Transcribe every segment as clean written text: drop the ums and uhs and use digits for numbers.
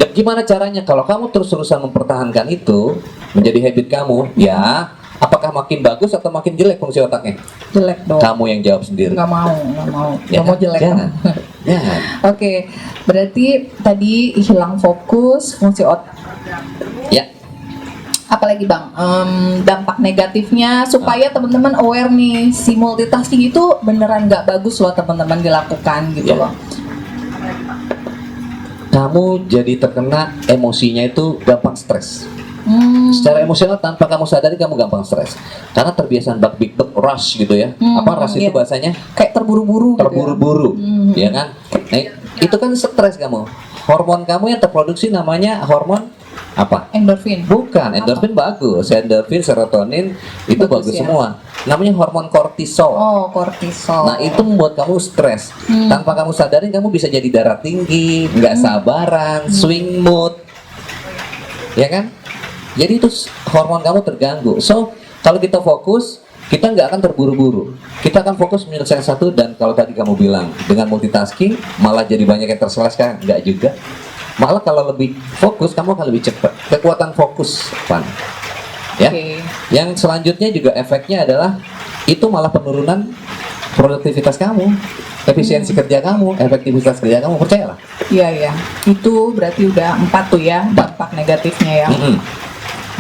Dan gimana caranya? Kalau kamu terus-terusan mempertahankan itu menjadi habit kamu, ya apakah makin bagus atau makin jelek fungsi otaknya? Jelek dong. Kamu yang jawab sendiri. Nggak mau Ya, jelek. jangan. Jangan. Oke, berarti tadi hilang fokus, fungsi otak. Ya. Apalagi Bang, dampak negatifnya supaya teman-teman aware nih, si multitasking itu beneran nggak bagus loh teman-teman dilakukan gitu Ya. loh. Kamu jadi terkena emosinya itu gampang stres. Secara emosional tanpa kamu sadari kamu gampang stres. Karena terbiasaan big rush gitu ya. Apa rush itu iya. bahasanya? Kayak terburu-buru gitu ya. Terburu-buru, ya kan? Nah, itu kan stres kamu. Hormon kamu yang terproduksi namanya hormon apa? Endorfin. Bukan, endorfin bagus. Endorfin, serotonin itu bagus ya. semua. Namanya hormon kortisol. Oh, kortisol. Nah, itu membuat kamu stres. Tanpa kamu sadarin kamu bisa jadi darah tinggi, nggak sabaran, swing mood. Ya kan? Jadi itu hormon kamu terganggu. So, kalau kita fokus, kita nggak akan terburu-buru. Kita akan fokus menyelesaikan satu, dan kalau tadi kamu bilang dengan multitasking malah jadi banyak yang terselesaikan, nggak juga. Malah kalau lebih fokus, kamu akan lebih cepat. Kekuatan fokus, Pan. Ya. Oke. Yang selanjutnya juga efeknya adalah itu malah penurunan produktivitas kamu, efisiensi kerja kamu, efektivitas kerja kamu, percayalah. Iya. Itu berarti udah 4 tuh ya dampak negatifnya ya.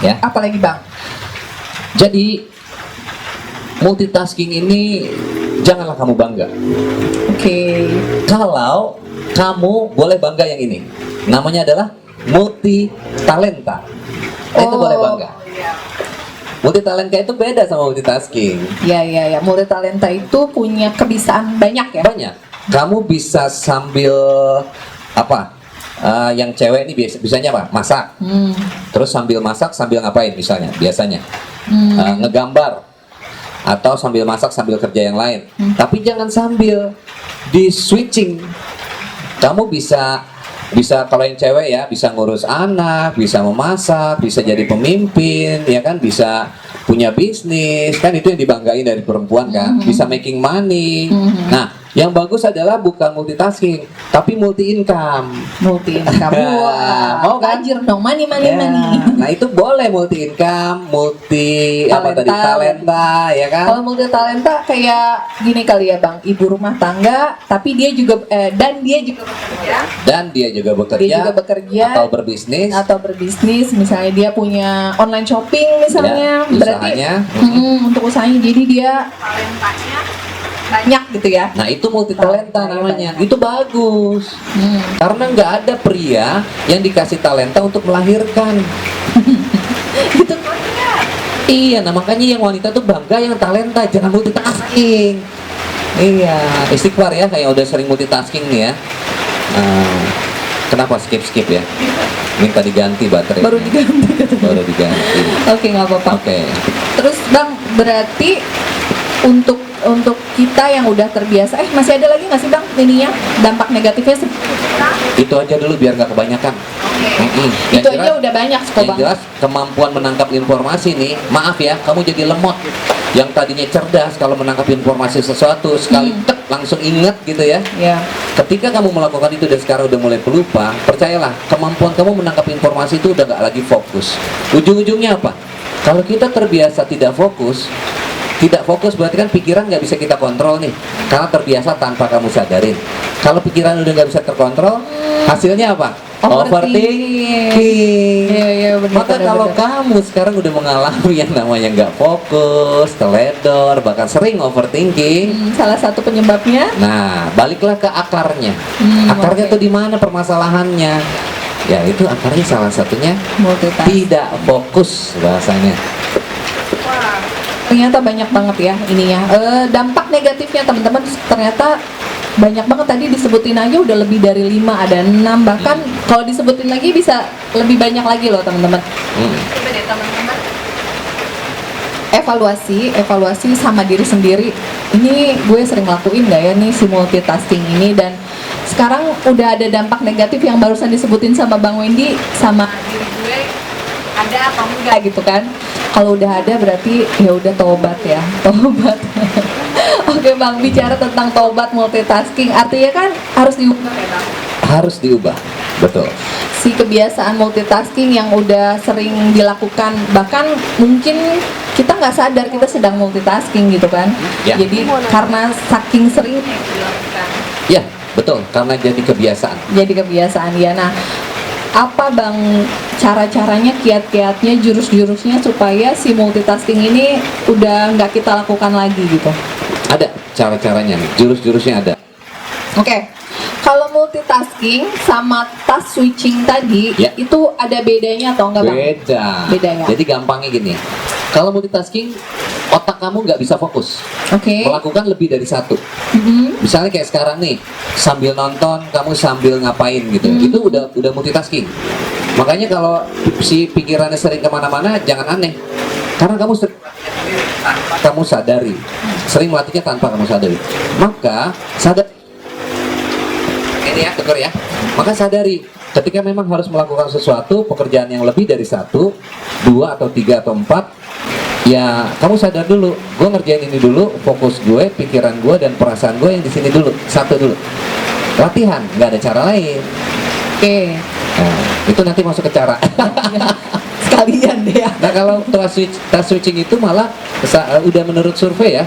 Ya. Apalagi Bang? Jadi multitasking ini janganlah kamu bangga. Oke. Kalau kamu boleh bangga yang ini, namanya adalah multi talenta. Itu boleh bangga. Multi talenta itu beda sama multitasking. Iya. Multi talenta itu punya kebiasaan banyak ya. Banyak. Kamu bisa sambil apa? Yang cewek ini bisanya apa? Masak. Terus sambil masak sambil ngapain misalnya? Biasanya ngegambar, atau sambil masak sambil kerja yang lain. Tapi jangan sambil di switching. Kamu bisa kalau yang cewek ya bisa ngurus anak, bisa memasak, bisa jadi pemimpin, ya kan, bisa punya bisnis, kan itu yang dibanggain dari perempuan kan, bisa making money. Nah, yang bagus adalah bukan multitasking, tapi multi income. Multi income. Wah, Mau kan? tajir dong, money. Ya, nah itu boleh multi income, multi talenta, ya kan? Kalau multi talenta kayak gini kali ya Bang, ibu rumah tangga, tapi dia juga dan dia juga bekerja, atau berbisnis, misalnya dia punya online shopping misalnya, Ya, berarti usahanya. untuk usahanya, jadi dia talentanya banyak gitu ya. Nah itu multi talenta namanya, itu bagus. Karena nggak ada pria yang dikasih talenta untuk melahirkan. Gitu kan ya. Iya, nah makanya yang wanita tuh bangga yang talenta, jangan multitasking. Iya, istighfar ya, kayak udah sering multitasking nih ya. Kenapa skip ya? Minta diganti baterai. Baru diganti. Oke, nggak apa-apa. Oke. Terus Bang, berarti untuk kita yang udah terbiasa, masih ada lagi nggak sih Bang ininya dampak negatifnya? Itu aja dulu biar nggak kebanyakan. Itu aja udah banyak kok Yang Bang. jelas kemampuan menangkap informasi nih, maaf ya, kamu jadi lemot. Yang tadinya cerdas kalau menangkap informasi sesuatu sekali tek, langsung ingat gitu ya. Ya. Ketika kamu melakukan itu dan sekarang udah mulai pelupa, percayalah kemampuan kamu menangkap informasi itu udah gak lagi fokus. Ujung-ujungnya apa? Kalau kita terbiasa tidak fokus berarti kan pikiran nggak bisa kita kontrol nih, karena terbiasa tanpa kamu sadarin. Kalau pikiran udah nggak bisa terkontrol, hasilnya apa? Overthinking. Iya, benar. Maka kalau kamu sekarang udah mengalami yang namanya nggak fokus, teledor, bahkan sering overthinking, salah satu penyebabnya, nah baliklah ke akarnya. Akarnya tuh di mana permasalahannya? Ya itu akarnya salah satunya multitasking. tidak fokus bahasanya. Ternyata banyak banget ya ininya. Dampak negatifnya teman-teman ternyata banyak banget, tadi disebutin aja udah lebih dari 5, ada 6, bahkan kalau disebutin lagi bisa lebih banyak lagi loh teman-teman. Coba deh teman-teman evaluasi sama diri sendiri. Ini gue sering lakuin nggak ya nih si multitasking ini, dan sekarang udah ada dampak negatif yang barusan disebutin sama Bang Wendy sama diri gue, ada apa enggak gitu kan. Kalau udah ada berarti ya udah tobat. Oke Bang, bicara tentang tobat multitasking, artinya kan harus diubah ya Bang? Harus diubah. Betul. Si kebiasaan multitasking yang udah sering dilakukan, bahkan mungkin kita nggak sadar kita sedang multitasking gitu kan. Ya. Jadi karena saking seringnya dilakukan. Ya, betul. Karena jadi kebiasaan. Jadi kebiasaan ya. Nah, apa Bang cara-caranya, kiat-kiatnya, jurus-jurusnya supaya si multitasking ini udah nggak kita lakukan lagi gitu? Ada cara-caranya nih, jurus-jurusnya ada. Oke, kalau multitasking sama task switching tadi, Ya. itu ada bedanya atau enggak Bang? Beda ya? Jadi gampangnya gini, kalau multitasking, otak kamu nggak bisa fokus. Oke. Melakukan lebih dari satu. Mhm. Misalnya kayak sekarang nih, sambil nonton, kamu sambil ngapain gitu. Itu udah multitasking. Makanya kalau si pikirannya sering kemana-mana, jangan aneh. Karena kamu sering tanpa kamu sadari. Sering melatihnya tanpa kamu sadari. Maka sadar. Ini ya, dengar ya. Maka sadari, ketika memang harus melakukan sesuatu, pekerjaan yang lebih dari satu, dua atau tiga atau empat, ya kamu sadar dulu, gue ngerjain ini dulu, fokus gue, pikiran gue dan perasaan gue yang di sini dulu, satu dulu. Latihan, nggak ada cara lain. Oke. Nah, itu nanti masuk ke cara. Sekalian deh ya. Nah kalau task switching itu malah udah menurut survei ya,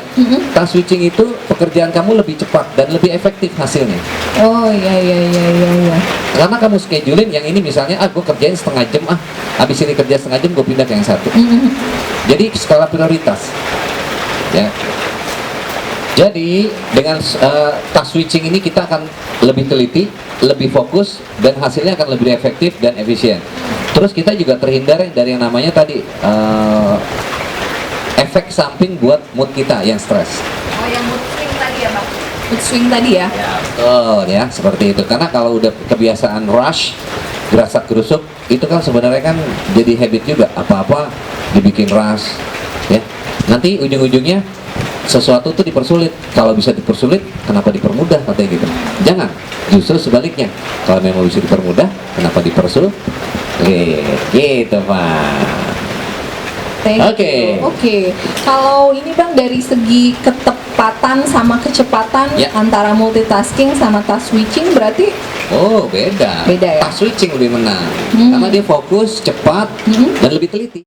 task switching itu pekerjaan kamu lebih cepat dan lebih efektif hasilnya. Oh iya. Karena kamu scheduling yang ini misalnya, gue kerjain setengah jam, habis ini kerja setengah jam, gue pindah ke yang satu. Jadi skala prioritas. Ya. Jadi dengan task switching ini kita akan lebih teliti, lebih fokus, dan hasilnya akan lebih efektif dan efisien. Terus kita juga terhindar dari yang namanya tadi efek samping buat mood kita yang stres. Oh yang mood swing tadi ya Bang? Mood swing tadi ya? Ya, betul ya, seperti itu. Karena kalau udah kebiasaan rush, gerasak gerusuk, itu kan sebenarnya kan jadi habit juga. Apa-apa dibikin rush, ya. Nanti ujung-ujungnya sesuatu tuh dipersulit. Kalau bisa dipersulit, kenapa dipermudah katanya gitu. Jangan, justru sebaliknya. Kalau memang bisa dipermudah, kenapa dipersulit? Gitu Pak. Oke. Oke. Kalau ini Bang dari segi ketepatan sama kecepatan Ya. antara multitasking sama task switching berarti Oh beda. Beda ya? Task switching lebih menang. Karena dia fokus, cepat, dan lebih teliti.